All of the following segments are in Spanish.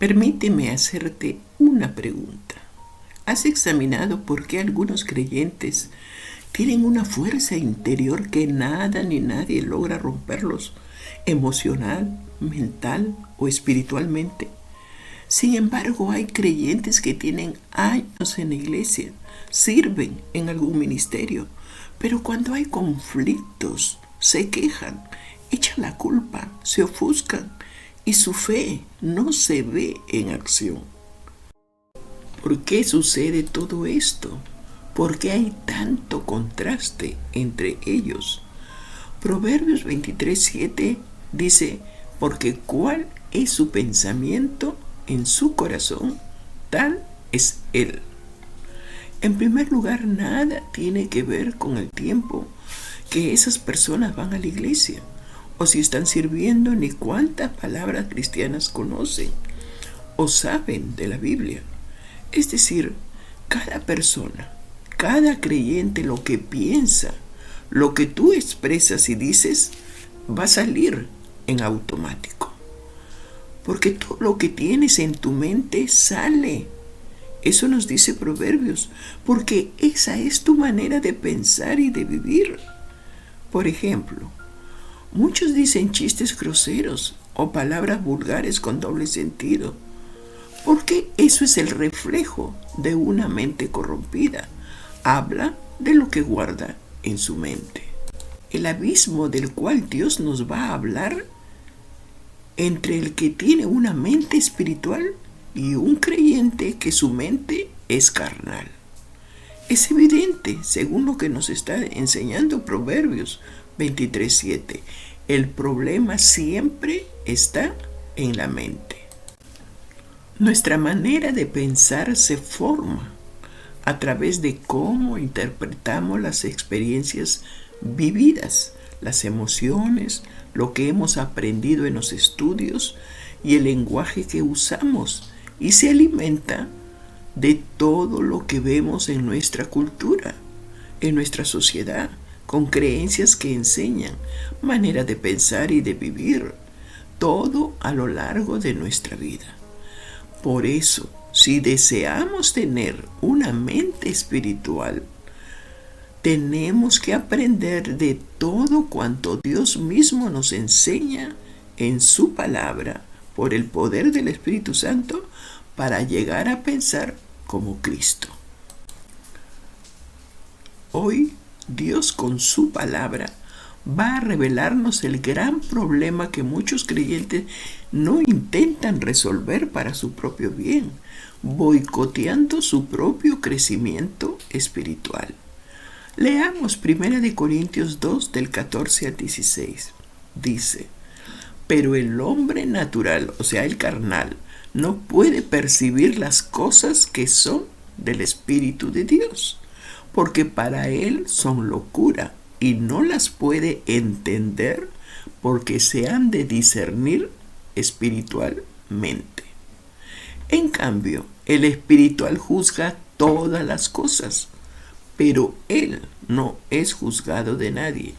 Permíteme hacerte una pregunta. ¿Has examinado por qué algunos creyentes tienen una fuerza interior que nada ni nadie logra romperlos emocional, mental o espiritualmente? Sin embargo, hay creyentes que tienen años en la iglesia, sirven en algún ministerio, pero cuando hay conflictos, se quejan, echan la culpa, se ofuscan y su fe no se ve en acción. ¿Por qué sucede todo esto? ¿Por qué hay tanto contraste entre ellos? Proverbios 23:7 dice, porque cuál es su pensamiento en su corazón, tal es él. En primer lugar, nada tiene que ver con el tiempo que esas personas van a la iglesia, o si están sirviendo, ni cuántas palabras cristianas conocen o saben de la Biblia. Es decir, cada persona, cada creyente, lo que piensa, lo que tú expresas y dices, va a salir en automático. Porque todo lo que tienes en tu mente sale. Eso nos dice Proverbios, porque esa es tu manera de pensar y de vivir. Por ejemplo, muchos dicen chistes groseros o palabras vulgares con doble sentido, porque eso es el reflejo de una mente corrompida. Habla de lo que guarda en su mente. El abismo del cual Dios nos va a hablar entre el que tiene una mente espiritual y un creyente que su mente es carnal. Es evidente, según lo que nos está enseñando Proverbios 23:7. El problema siempre está en la mente. Nuestra manera de pensar se forma a través de cómo interpretamos las experiencias vividas, las emociones, lo que hemos aprendido en los estudios y el lenguaje que usamos, y se alimenta de todo lo que vemos en nuestra cultura, en nuestra sociedad, con creencias que enseñan, manera de pensar y de vivir, todo a lo largo de nuestra vida. Por eso, si deseamos tener una mente espiritual, tenemos que aprender de todo cuanto Dios mismo nos enseña en su palabra por el poder del Espíritu Santo para llegar a pensar como Cristo. Hoy Dios con su palabra va a revelarnos el gran problema que muchos creyentes no intentan resolver para su propio bien, boicoteando su propio crecimiento espiritual. Leamos 1 Corintios 2 del 14 al 16. Dice, pero el hombre natural, o sea, el carnal, no puede percibir las cosas que son del Espíritu de Dios, porque para él son locura y no las puede entender porque se han de discernir espiritualmente. En cambio, el espiritual juzga todas las cosas, pero él no es juzgado de nadie,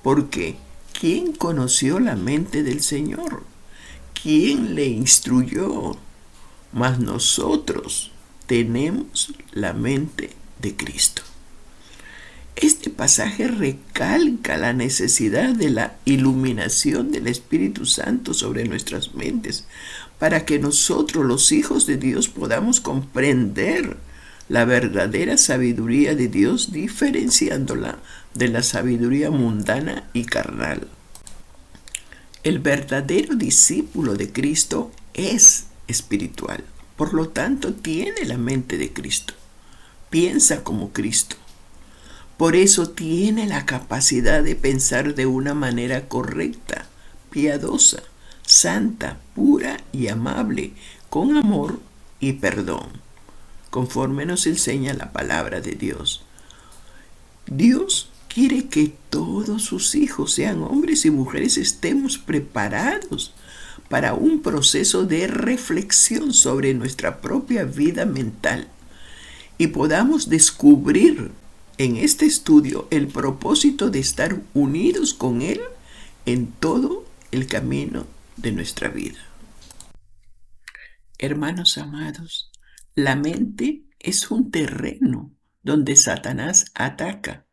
porque ¿quién conoció la mente del Señor? ¿Quién le instruyó? Mas nosotros tenemos la mente de Cristo. Este pasaje recalca la necesidad de la iluminación del Espíritu Santo sobre nuestras mentes, para que nosotros, los hijos de Dios, podamos comprender la verdadera sabiduría de Dios, diferenciándola de la sabiduría mundana y carnal. El verdadero discípulo de Cristo es espiritual, por lo tanto tiene la mente de Cristo, piensa como Cristo. Por eso tiene la capacidad de pensar de una manera correcta, piadosa, santa, pura y amable, con amor y perdón, conforme nos enseña la palabra de Dios. Dios quiere que todos sus hijos, sean hombres y mujeres, estemos preparados para un proceso de reflexión sobre nuestra propia vida mental y podamos descubrir en este estudio el propósito de estar unidos con Él en todo el camino de nuestra vida. Hermanos amados, la mente es un terreno donde Satanás ataca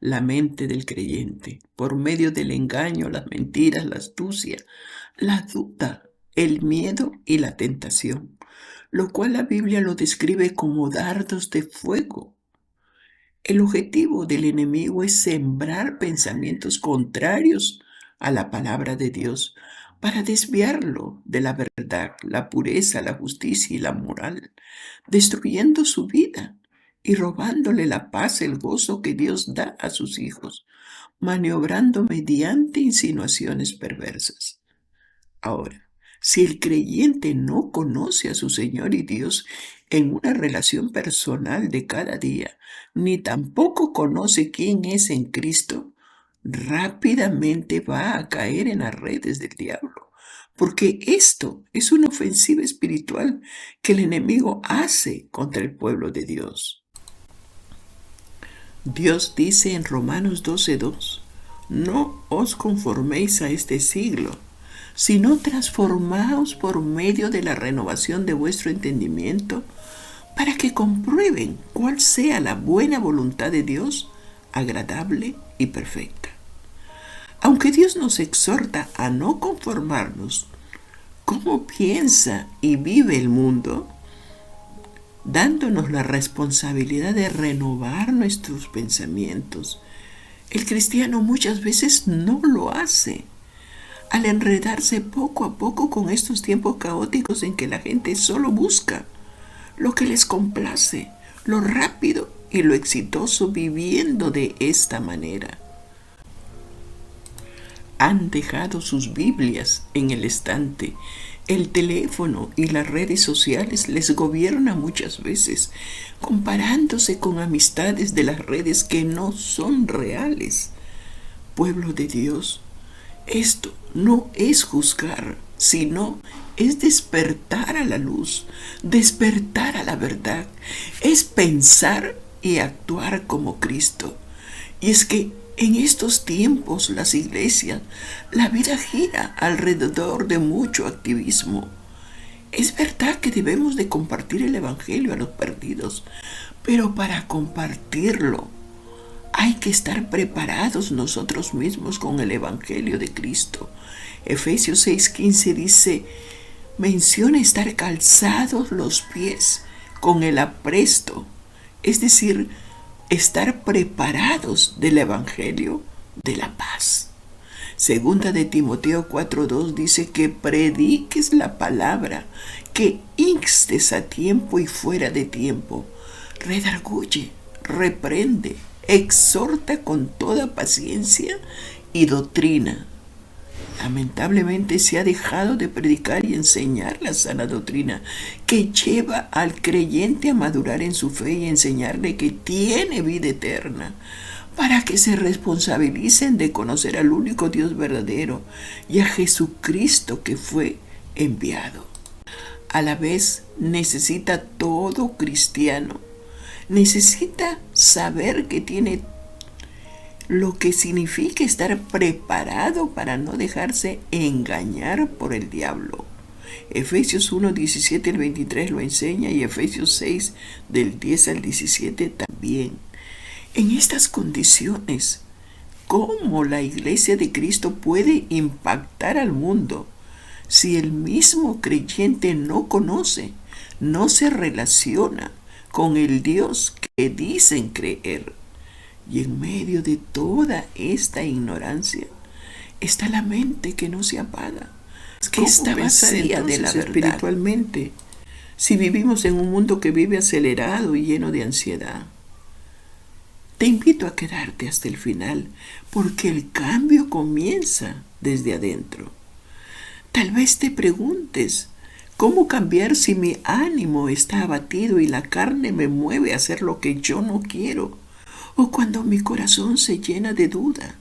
la mente del creyente por medio del engaño, las mentiras, la astucia, la duda, el miedo y la tentación, lo cual la Biblia lo describe como dardos de fuego. El objetivo del enemigo es sembrar pensamientos contrarios a la palabra de Dios para desviarlo de la verdad, la pureza, la justicia y la moral, destruyendo su vida y robándole la paz, el gozo que Dios da a sus hijos, maniobrando mediante insinuaciones perversas. Ahora, si el creyente no conoce a su Señor y Dios en una relación personal de cada día, ni tampoco conoce quién es en Cristo, rápidamente va a caer en las redes del diablo, porque esto es una ofensiva espiritual que el enemigo hace contra el pueblo de Dios. Dios dice en Romanos 12:2, no os conforméis a este siglo, sino transformaos por medio de la renovación de vuestro entendimiento, para que comprueben cuál sea la buena voluntad de Dios, agradable y perfecta. Aunque Dios nos exhorta a no conformarnos cómo piensa y vive el mundo, dándonos la responsabilidad de renovar nuestros pensamientos, el cristiano muchas veces no lo hace. Al enredarse poco a poco con estos tiempos caóticos en que la gente solo busca lo que les complace, lo rápido y lo exitoso, viviendo de esta manera. Han dejado sus Biblias en el estante. El teléfono y las redes sociales les gobiernan muchas veces, comparándose con amistades de las redes que no son reales. Pueblo de Dios, esto no es juzgar, sino es despertar a la luz, despertar a la verdad, es pensar y actuar como Cristo. Y es que en estos tiempos las iglesias, la vida gira alrededor de mucho activismo. Es verdad que debemos de compartir el evangelio a los perdidos, pero para compartirlo hay que estar preparados nosotros mismos con el evangelio de Cristo. Efesios 6:15 dice, menciona estar calzados los pies con el apresto, es decir, estar preparados del evangelio de la paz. Segunda de Timoteo 4:2 dice que prediques la palabra, que instes a tiempo y fuera de tiempo, redarguye, reprende, exhorta con toda paciencia y doctrina. Lamentablemente se ha dejado de predicar y enseñar la sana doctrina que lleva al creyente a madurar en su fe y enseñarle que tiene vida eterna, para que se responsabilicen de conocer al único Dios verdadero y a Jesucristo que fue enviado. A la vez necesita todo cristiano, necesita saber que tiene lo que significa estar preparado para no dejarse engañar por el diablo. Efesios 1:17 al 23 lo enseña y Efesios 6 del 10 al 17 también. En estas condiciones, ¿cómo la iglesia de Cristo puede impactar al mundo si el mismo creyente no conoce, no se relaciona con el Dios que dicen creer? Y en medio de toda esta ignorancia está la mente que no se apaga, que está vacía de la verdad espiritualmente, si vivimos en un mundo que vive acelerado y lleno de ansiedad. Te invito a quedarte hasta el final, porque el cambio comienza desde adentro. Tal vez te preguntes, ¿cómo cambiar si mi ánimo está abatido y la carne me mueve a hacer lo que yo no quiero? O cuando mi corazón se llena de duda.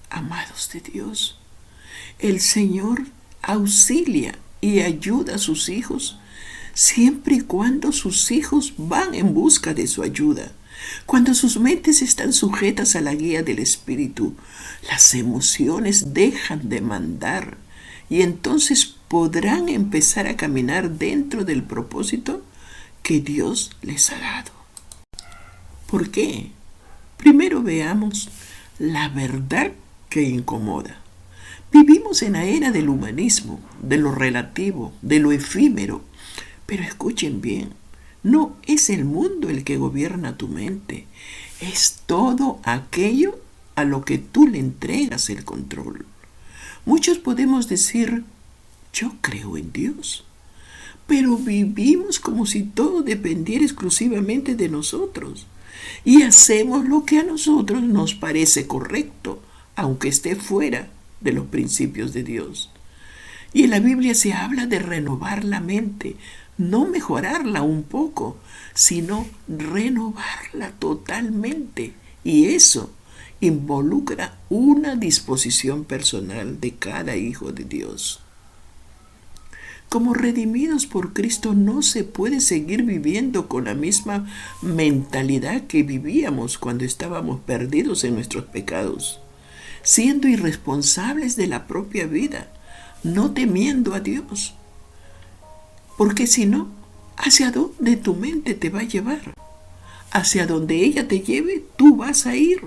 Amados de Dios, el Señor auxilia y ayuda a sus hijos siempre y cuando sus hijos van en busca de su ayuda. Cuando sus mentes están sujetas a la guía del Espíritu, las emociones dejan de mandar y entonces podrán empezar a caminar dentro del propósito que Dios les ha dado. ¿Por qué? Primero veamos la verdad que incomoda. Vivimos en la era del humanismo, de lo relativo, de lo efímero. Pero escuchen bien, no es el mundo el que gobierna tu mente, es todo aquello a lo que tú le entregas el control. Muchos podemos decir, yo creo en Dios, pero vivimos como si todo dependiera exclusivamente de nosotros y hacemos lo que a nosotros nos parece correcto, aunque esté fuera de los principios de Dios. Y en la Biblia se habla de renovar la mente, no mejorarla un poco, sino renovarla totalmente. Y eso involucra una disposición personal de cada hijo de Dios. Como redimidos por Cristo no se puede seguir viviendo con la misma mentalidad que vivíamos cuando estábamos perdidos en nuestros pecados, siendo irresponsables de la propia vida, no temiendo a Dios. Porque si no, ¿hacia dónde tu mente te va a llevar? Hacia donde ella te lleve, tú vas a ir.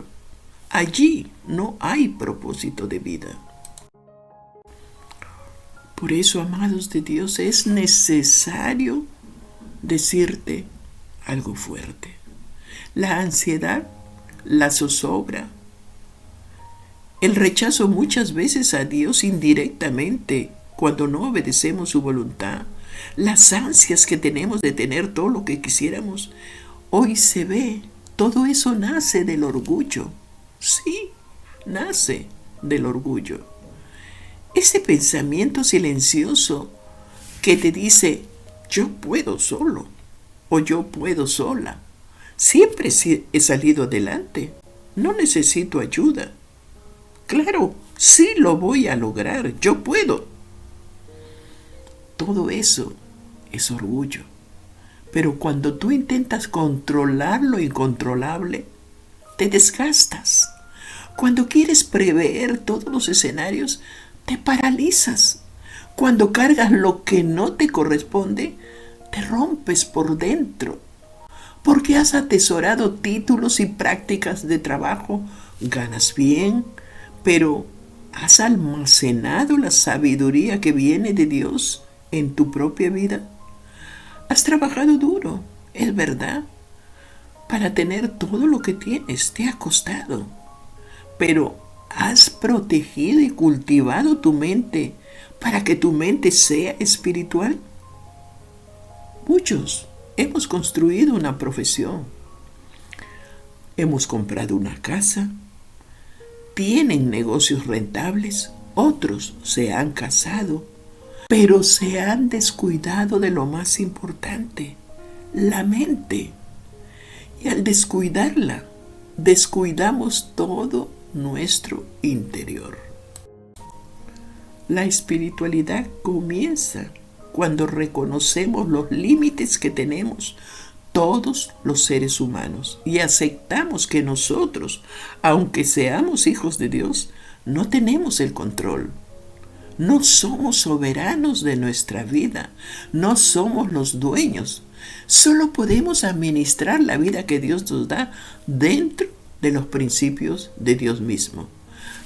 Allí no hay propósito de vida. Por eso, amados de Dios, es necesario decirte algo fuerte. La ansiedad, la zozobra, el rechazo muchas veces a Dios indirectamente cuando no obedecemos su voluntad, las ansias que tenemos de tener todo lo que quisiéramos, hoy se ve, todo eso nace del orgullo. Sí, nace del orgullo. Ese pensamiento silencioso que te dice, yo puedo solo o yo puedo sola. Siempre he salido adelante. No necesito ayuda. Claro, sí lo voy a lograr. Yo puedo. Todo eso es orgullo. Pero cuando tú intentas controlar lo incontrolable, te desgastas. Cuando quieres prever todos los escenarios, te paralizas. Cuando cargas lo que no te corresponde, te rompes por dentro. Porque has atesorado títulos y prácticas de trabajo, ganas bien, pero ¿has almacenado la sabiduría que viene de Dios en tu propia vida? Has trabajado duro, es verdad, para tener todo lo que tienes, te ha costado, pero ¿has protegido y cultivado tu mente para que tu mente sea espiritual? Muchos hemos construido una profesión, hemos comprado una casa, tienen negocios rentables, otros se han casado, pero se han descuidado de lo más importante, la mente. Y al descuidarla, descuidamos todo nuestro interior. La espiritualidad comienza cuando reconocemos los límites que tenemos todos los seres humanos y aceptamos que nosotros, aunque seamos hijos de Dios, no tenemos el control. No somos soberanos de nuestra vida, no somos los dueños. Solo podemos administrar la vida que Dios nos da dentro de los principios de Dios mismo.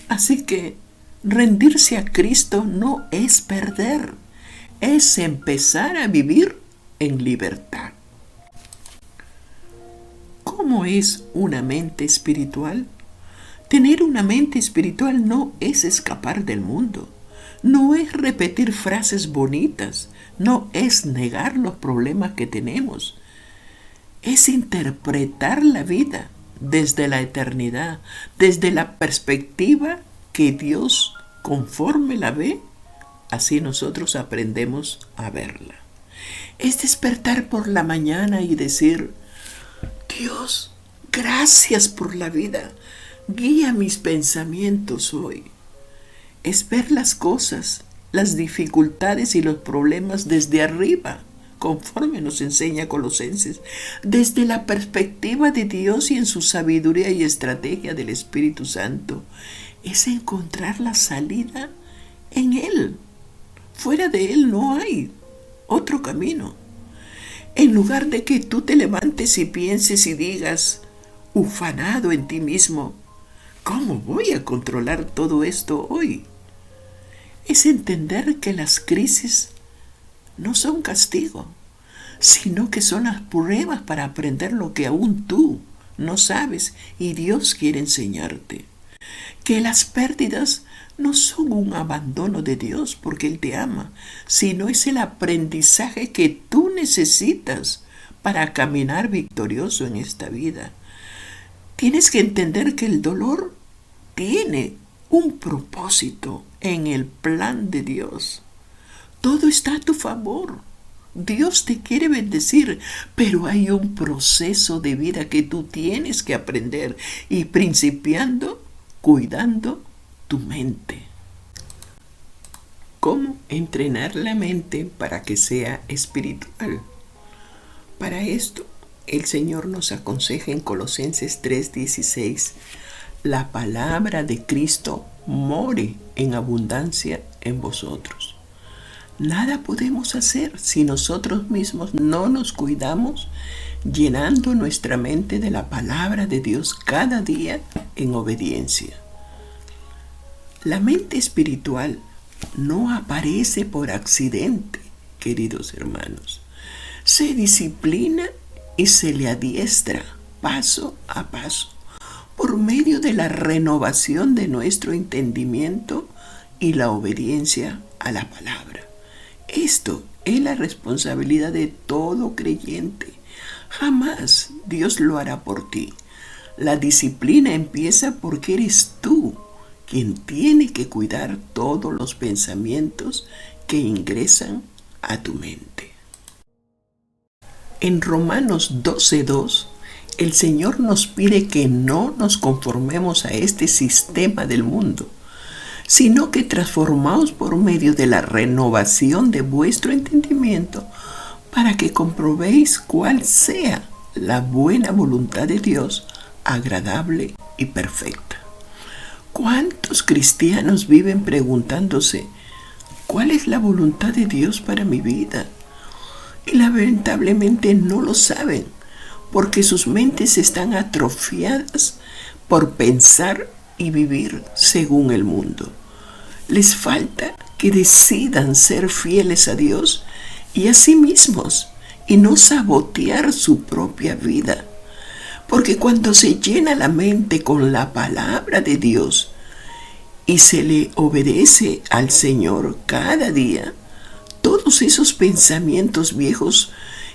Así que rendirse a Cristo no es perder, es empezar a vivir en libertad. ¿Cómo es una mente espiritual? Tener una mente espiritual no es escapar del mundo, no es repetir frases bonitas, no es negar los problemas que tenemos, es interpretar la vida desde la eternidad, desde la perspectiva que Dios, conforme la ve, así nosotros aprendemos a verla. Es despertar por la mañana y decir, Dios, gracias por la vida, guía mis pensamientos hoy. Es ver las cosas, las dificultades y los problemas desde arriba, conforme nos enseña Colosenses, desde la perspectiva de Dios y en su sabiduría y estrategia del Espíritu Santo. Es encontrar la salida en Él, Fuera de Él no hay otro camino. En lugar de que tú te levantes y pienses y digas, ufanado en ti mismo, ¿cómo voy a controlar todo esto hoy? Es entender que las crisis no son castigo, sino que son las pruebas para aprender lo que aún tú no sabes y Dios quiere enseñarte. Que las pérdidas no son un abandono de Dios porque Él te ama, sino es el aprendizaje que tú necesitas para caminar victorioso en esta vida. Tienes que entender que el dolor tiene un propósito en el plan de Dios. Todo está a tu favor. Dios te quiere bendecir, pero hay un proceso de vida que tú tienes que aprender y principiando cuidando tu mente. ¿Cómo entrenar la mente para que sea espiritual? Para esto, el Señor nos aconseja en Colosenses 3:16, la palabra de Cristo more en abundancia en vosotros. Nada podemos hacer si nosotros mismos no nos cuidamos, llenando nuestra mente de la palabra de Dios cada día en obediencia. La mente espiritual no aparece por accidente, queridos hermanos. Se disciplina y se le adiestra paso a paso por medio de la renovación de nuestro entendimiento y la obediencia a la palabra. Esto es la responsabilidad de todo creyente. Jamás Dios lo hará por ti. La disciplina empieza porque eres tú quien tiene que cuidar todos los pensamientos que ingresan a tu mente. En Romanos 12:2, el Señor nos pide que no nos conformemos a este sistema del mundo, sino que transformaos por medio de la renovación de vuestro entendimiento para que comprobéis cuál sea la buena voluntad de Dios, agradable y perfecta. ¿Cuántos cristianos viven preguntándose cuál es la voluntad de Dios para mi vida? Y lamentablemente no lo saben, porque sus mentes están atrofiadas por pensar y vivir según el mundo. Les falta que decidan ser fieles a Dios y a sí mismos y no sabotear su propia vida. Porque cuando se llena la mente con la palabra de Dios y se le obedece al Señor cada día, todos esos pensamientos viejos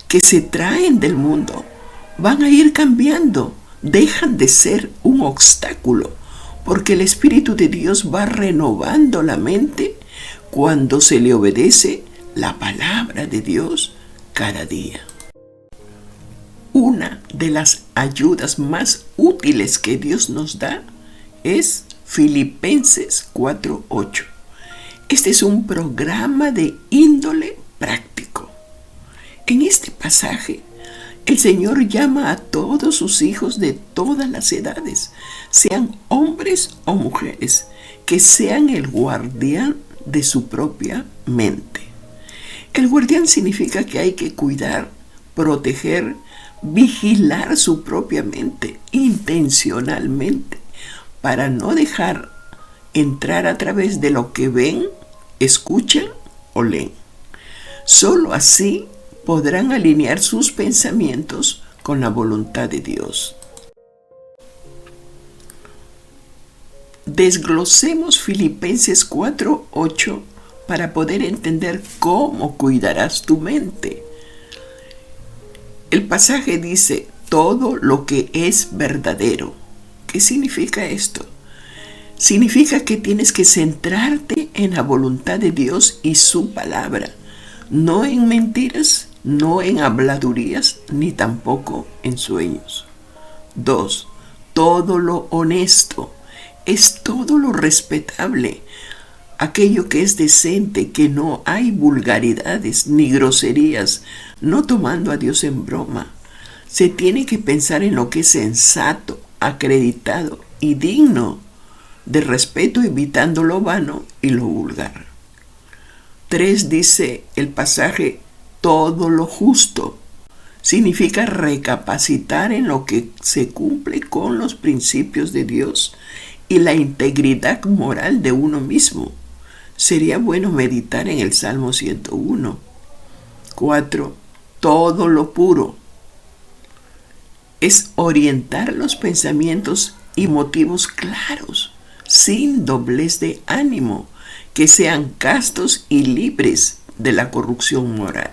que se traen del mundo van a ir cambiando, dejan de ser un obstáculo, porque el Espíritu de Dios va renovando la mente cuando se le obedece la palabra de Dios cada día. Una de las ayudas más útiles que Dios nos da es Filipenses 4:8. Este es un programa de índole práctico. En este pasaje, el Señor llama a todos sus hijos de todas las edades, sean hombres o mujeres, que sean el guardián de su propia mente. El guardián significa que hay que cuidar, proteger, vigilar su propia mente intencionalmente para no dejar entrar a través de lo que ven, escuchan o leen. Solo así podrán alinear sus pensamientos con la voluntad de Dios. Desglosemos Filipenses 4:8 para poder entender cómo cuidarás tu mente. El pasaje dice, todo lo que es verdadero. ¿Qué significa esto? Significa que tienes que centrarte en la voluntad de Dios y su palabra, no en mentiras, no en habladurías, ni tampoco en sueños. 2. Todo lo honesto, es todo lo respetable, aquello que es decente, que no hay vulgaridades ni groserías, no tomando a Dios en broma. Se tiene que pensar en lo que es sensato, acreditado y digno de respeto, evitando lo vano y lo vulgar. 3 dice el pasaje, todo lo justo. Significa recapacitar en lo que se cumple con los principios de Dios y la integridad moral de uno mismo. Sería bueno meditar en el Salmo 101. 4. Todo lo puro. Es orientar los pensamientos y motivos claros, sin doblez de ánimo, que sean castos y libres de la corrupción moral.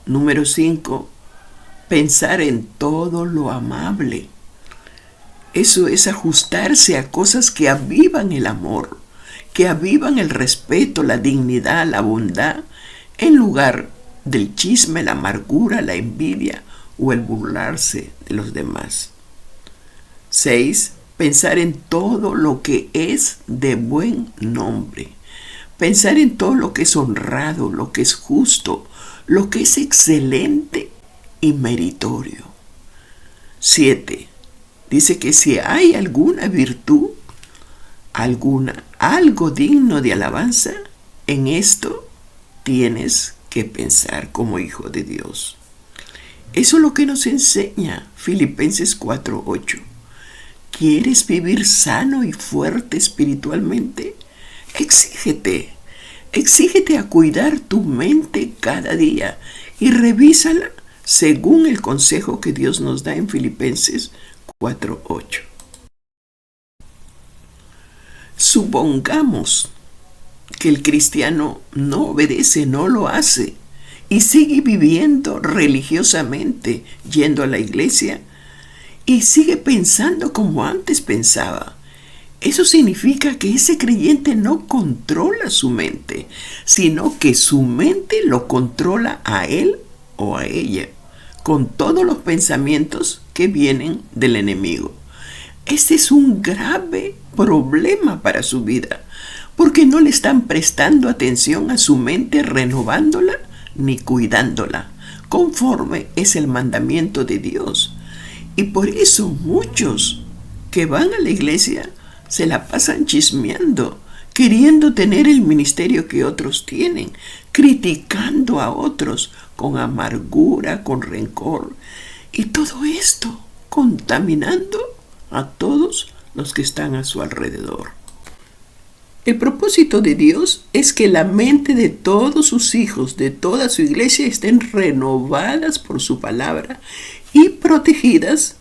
Número 5. Pensar en todo lo amable. Eso es ajustarse a cosas que avivan el amor, que avivan el respeto, la dignidad, la bondad, en lugar del chisme, la amargura, la envidia o el burlarse de los demás. 6. Pensar en todo lo que es de buen nombre. Pensar en todo lo que es honrado, lo que es justo, lo que es excelente y meritorio. 7. Dice que si hay alguna virtud, algo digno de alabanza, en esto tienes que pensar como hijo de Dios. Eso es lo que nos enseña Filipenses 4:8. ¿Quieres vivir sano y fuerte espiritualmente? Exígete a cuidar tu mente cada día y revísala según el consejo que Dios nos da en Filipenses 4:8. Supongamos que el cristiano no obedece, no lo hace y sigue viviendo religiosamente, yendo a la iglesia y sigue pensando como antes pensaba. Eso significa que ese creyente no controla su mente, sino que su mente lo controla a él o a ella, con todos los pensamientos que vienen del enemigo. Este es un grave problema para su vida, porque no le están prestando atención a su mente, renovándola ni cuidándola, conforme es el mandamiento de Dios. Y por eso muchos que van a la iglesia se la pasan chismeando, queriendo tener el ministerio que otros tienen, criticando a otros con amargura, con rencor, y todo esto contaminando a todos los que están a su alrededor. El propósito de Dios es que la mente de todos sus hijos, de toda su iglesia, estén renovadas por su palabra y protegidas.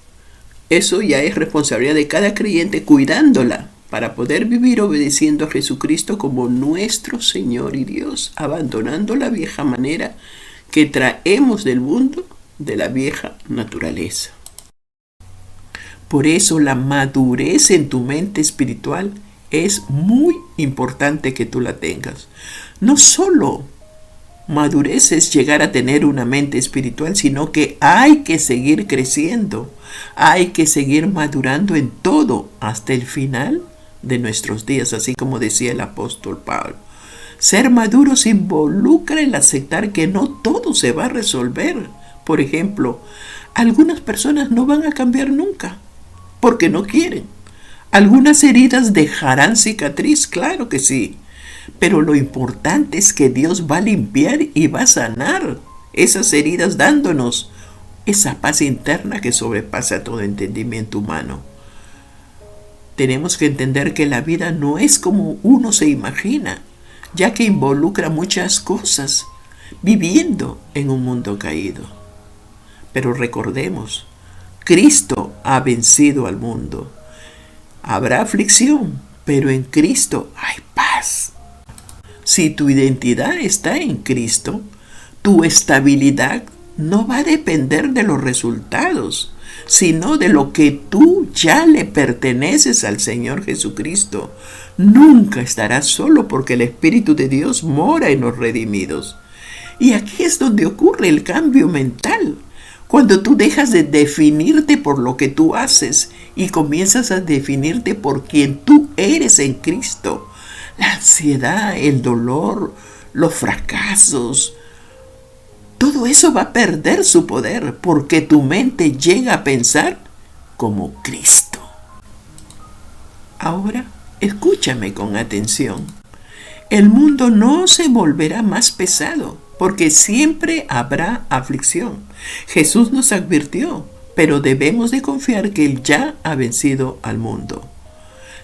Eso ya es responsabilidad de cada creyente cuidándola para poder vivir obedeciendo a Jesucristo como nuestro Señor y Dios, abandonando la vieja manera que traemos del mundo, de la vieja naturaleza. Por eso la madurez en tu mente espiritual es muy importante que tú la tengas. No solo madurez es llegar a tener una mente espiritual, sino que hay que seguir creciendo, hay que seguir madurando en todo hasta el final de nuestros días, así como decía el apóstol Pablo. Ser maduros involucra el aceptar que no todo se va a resolver. Por ejemplo, algunas personas no van a cambiar nunca porque no quieren. Algunas heridas dejarán cicatriz, claro que sí, pero lo importante es que Dios va a limpiar y va a sanar esas heridas, dándonos esa paz interna que sobrepasa todo entendimiento humano. Tenemos que entender que la vida no es como uno se imagina, ya que involucra muchas cosas, viviendo en un mundo caído. Pero recordemos, Cristo ha vencido al mundo. Habrá aflicción, pero en Cristo hay paz. Si tu identidad está en Cristo, tu estabilidad no va a depender de los resultados, sino de lo que tú ya le perteneces al Señor Jesucristo. Nunca estarás solo porque el Espíritu de Dios mora en los redimidos. Y aquí es donde ocurre el cambio mental. Cuando tú dejas de definirte por lo que tú haces y comienzas a definirte por quien tú eres en Cristo. La ansiedad, el dolor, los fracasos, todo eso va a perder su poder porque tu mente llega a pensar como Cristo. Ahora, escúchame con atención. El mundo no se volverá más pesado, porque siempre habrá aflicción. Jesús nos advirtió, pero debemos de confiar que Él ya ha vencido al mundo.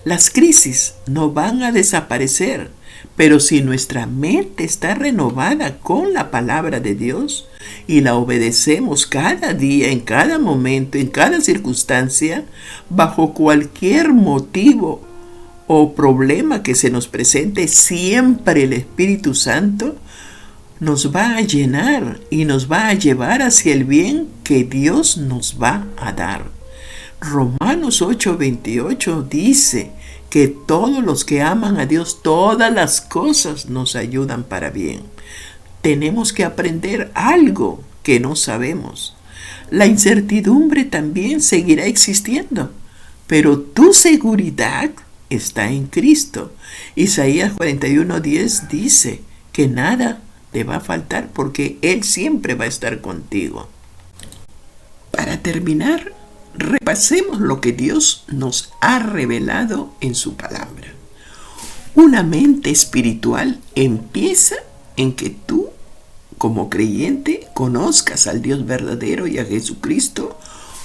Las crisis no van a desaparecer, pero si nuestra mente está renovada con la palabra de Dios y la obedecemos cada día, en cada momento, en cada circunstancia, bajo cualquier motivo o problema que se nos presente, siempre el Espíritu Santo nos va a llenar y nos va a llevar hacia el bien que Dios nos va a dar. Romanos 8:28 dice que todos los que aman a Dios, todas las cosas nos ayudan para bien. Tenemos que aprender algo que no sabemos. La incertidumbre también seguirá existiendo, pero tu seguridad está en Cristo. Isaías 41:10 dice que nada te va a faltar porque Él siempre va a estar contigo. Para terminar, repasemos lo que Dios nos ha revelado en su palabra. Una mente espiritual empieza en que tú, como creyente, conozcas al Dios verdadero y a Jesucristo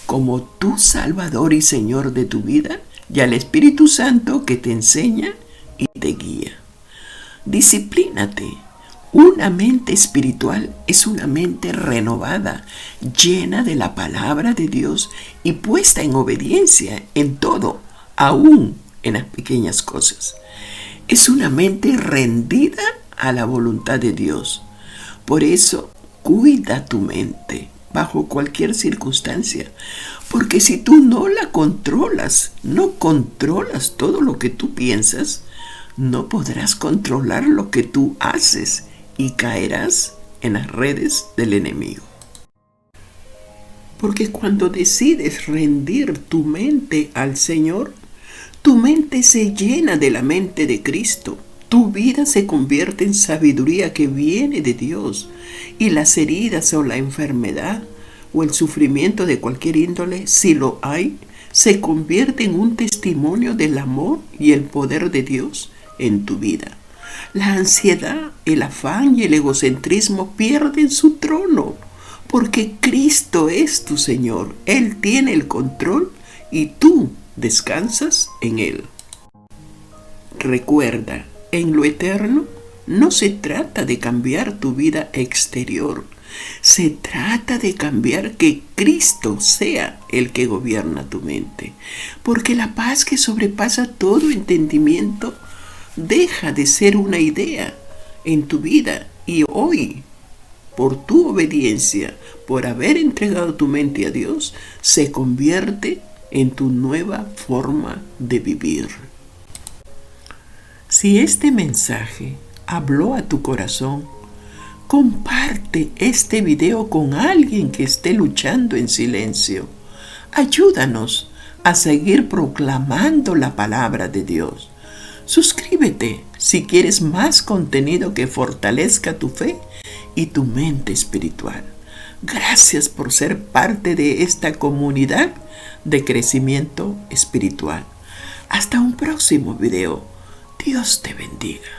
como tu Salvador y Señor de tu vida, y al Espíritu Santo que te enseña y te guía. Disciplínate. Una mente espiritual es una mente renovada, llena de la palabra de Dios y puesta en obediencia en todo, aún en las pequeñas cosas. Es una mente rendida a la voluntad de Dios. Por eso, cuida tu mente bajo cualquier circunstancia, porque si tú no la controlas, no controlas todo lo que tú piensas, no podrás controlar lo que tú haces y caerás en las redes del enemigo. Porque cuando decides rendir tu mente al Señor, tu mente se llena de la mente de Cristo. Tu vida se convierte en sabiduría que viene de Dios, y las heridas o la enfermedad o el sufrimiento de cualquier índole, si lo hay, se convierte en un testimonio del amor y el poder de Dios en tu vida. La ansiedad, el afán y el egocentrismo pierden su trono, porque Cristo es tu Señor. Él tiene el control y tú descansas en Él. Recuerda, en lo eterno no se trata de cambiar tu vida exterior, se trata de cambiar que Cristo sea el que gobierna tu mente, porque la paz que sobrepasa todo entendimiento deja de ser una idea en tu vida y hoy, por tu obediencia, por haber entregado tu mente a Dios, se convierte en tu nueva forma de vivir. Si este mensaje habló a tu corazón, comparte este video con alguien que esté luchando en silencio. Ayúdanos a seguir proclamando la palabra de Dios. Suscríbete si quieres más contenido que fortalezca tu fe y tu mente espiritual. Gracias por ser parte de esta comunidad de crecimiento espiritual. Hasta un próximo video. Dios te bendiga.